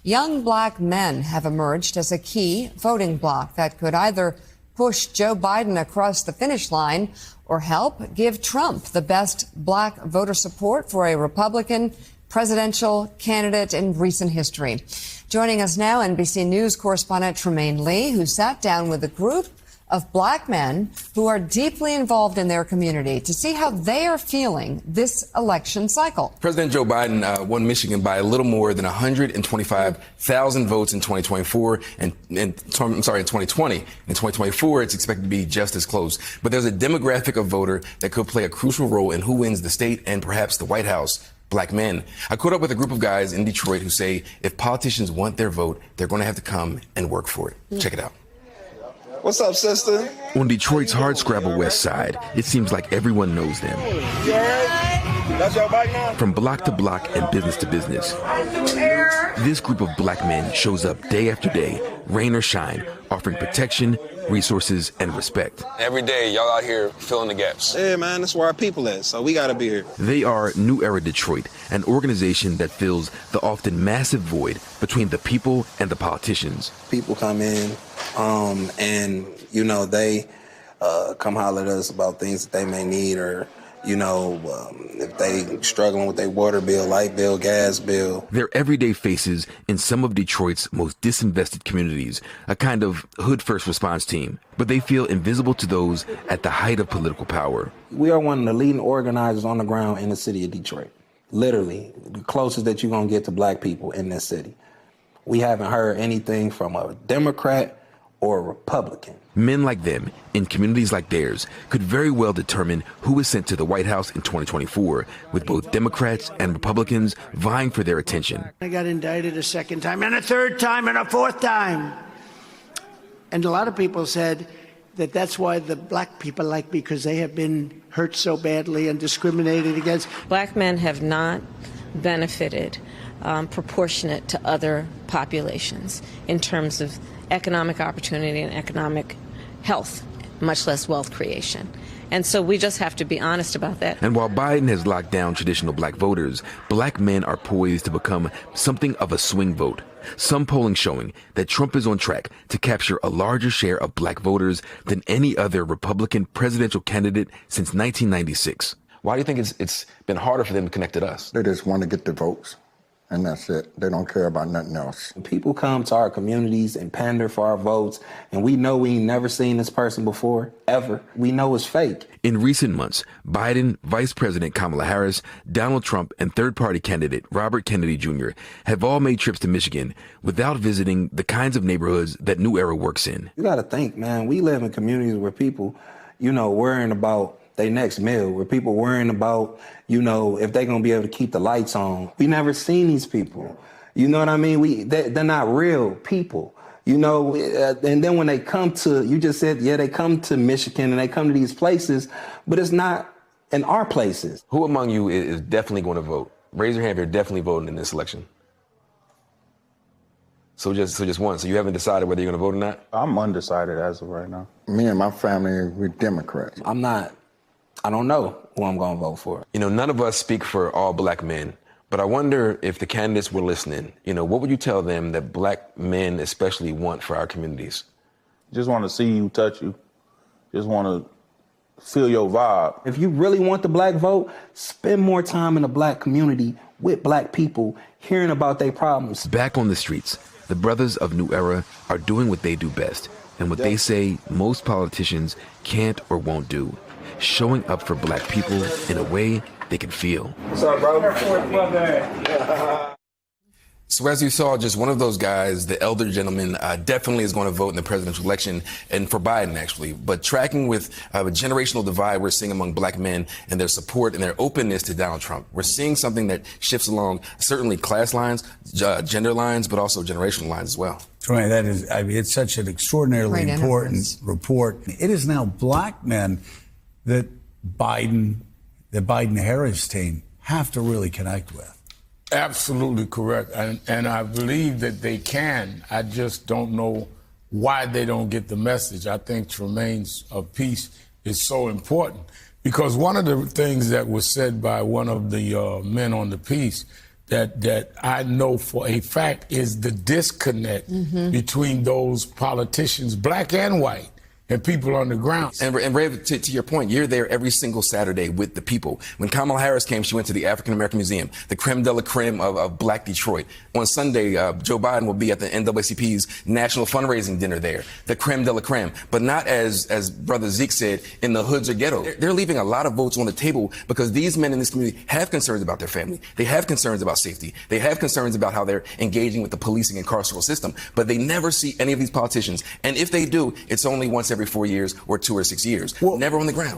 Young black men have emerged as a key voting bloc that could either push Joe Biden across the finish line or help give Trump the best black voter support for a Republican presidential candidate in recent history. Joining us now, NBC News correspondent Tremaine Lee, who sat down with a group of black men who are deeply involved in their community to see how they are feeling this election cycle. President Joe Biden won Michigan by a little more than 125,000 votes in 2024 and in 2020. In 2024, it's expected to be just as close. But there's a demographic of voter that could play a crucial role in who wins the state and perhaps the White House. Black men. I caught up with a group of guys in Detroit who say if politicians want their vote, they're going to have to come and work for it. Check it out. What's up, sister? On Detroit's hardscrabble west side, it seems like everyone knows them. That's your bike now? From block to block and business to business. This group of black men shows up day after day, rain or shine, offering protection, resources, and respect. Every day, y'all out here filling the gaps. Yeah, man, that's where our people at, so we gotta be here. They are New Era Detroit, an organization that fills the often massive void between the people and the politicians. People come in, and, you know, they come holler at us about things that they may need, or, you know, if they struggling with their water bill, light bill, gas bill. They're everyday faces in some of Detroit's most disinvested communities, a kind of hood first response team. But they feel invisible to those at the height of political power. We are one of the leading organizers on the ground in the city of Detroit. Literally, the closest that you're gonna get to black people in this city. We haven't heard anything from a Democrat or a Republican. Men like them, in communities like theirs, could very well determine who is sent to the White House in 2024, with both Democrats and Republicans vying for their attention. I got indicted a second time, and a third time, and a fourth time. And a lot of people said that that's why the black people like me, because they have been hurt so badly and discriminated against. Black men have not benefited proportionate to other populations in terms of economic opportunity and economic health, much less wealth creation. And so we just have to be honest about that. And while Biden has locked down traditional black voters, black men are poised to become something of a swing vote. Some polling showing that Trump is on track to capture a larger share of black voters than any other Republican presidential candidate since 1996. Why do you think it's been harder for them to connect to us? They just want to get the votes, and that's it. They don't care about nothing else. People come to our communities and pander for our votes, and we know we ain't never seen this person before, ever. We know it's fake. In recent months, Biden, Vice President Kamala Harris, Donald Trump, and third-party candidate Robert Kennedy Jr. have all made trips to Michigan without visiting the kinds of neighborhoods that New Era works in. You gotta think, man, we live in communities where people, you know, worrying about their next meal, where people worrying about, you know, if they're gonna be able to keep the lights on. We never seen these people. You know what I mean? They're not real people. You know, and then when they come to, you just said, yeah, they come to Michigan and they come to these places, but it's not in our places. Who among you is definitely going to vote? Raise your hand if you're definitely voting in this election. So just one. So you haven't decided whether you're going to vote or not? I'm undecided as of right now. Me and my family, we're Democrats. I don't know who I'm going to vote for. You know, none of us speak for all black men, but I wonder if the candidates were listening. You know, what would you tell them that black men especially want for our communities? Just want to see you, touch you. Just want to feel your vibe. If you really want the black vote, spend more time in the black community with black people, hearing about their problems. Back on the streets, the brothers of New Era are doing what they do best and what they say most politicians can't or won't do. Showing up for black people in a way they can feel. What's up, bro? So as you saw, just one of those guys, the elder gentleman, definitely is going to vote in the presidential election, and for Biden, actually. But tracking with a generational divide we're seeing among black men and their support and their openness to Donald Trump. We're seeing something that shifts along certainly class lines, gender lines, but also generational lines as well. Troy, that is, I mean, it's such an extraordinarily important report. It is now black men that Biden-Harris team have to really connect with. Absolutely correct. And I believe that they can. I just don't know why they don't get the message. I think Tremaine's piece is so important because one of the things that was said by one of the men on the piece, that I know for a fact is the disconnect between those politicians, black and white, and people on the ground. And Ray, to your point, you're there every single Saturday with the people. When Kamala Harris came, she went to the African American Museum, the creme de la creme of Black Detroit. On Sunday, Joe Biden will be at the NAACP's national fundraising dinner there, the creme de la creme. But not, as Brother Zeke said, in the hoods or ghetto. They're leaving a lot of votes on the table because these men in this community have concerns about their family. They have concerns about safety. They have concerns about how they're engaging with the policing and carceral system. But they never see any of these politicians. And if they do, it's only once every 4 years or 2 or 6 years. Never on the ground.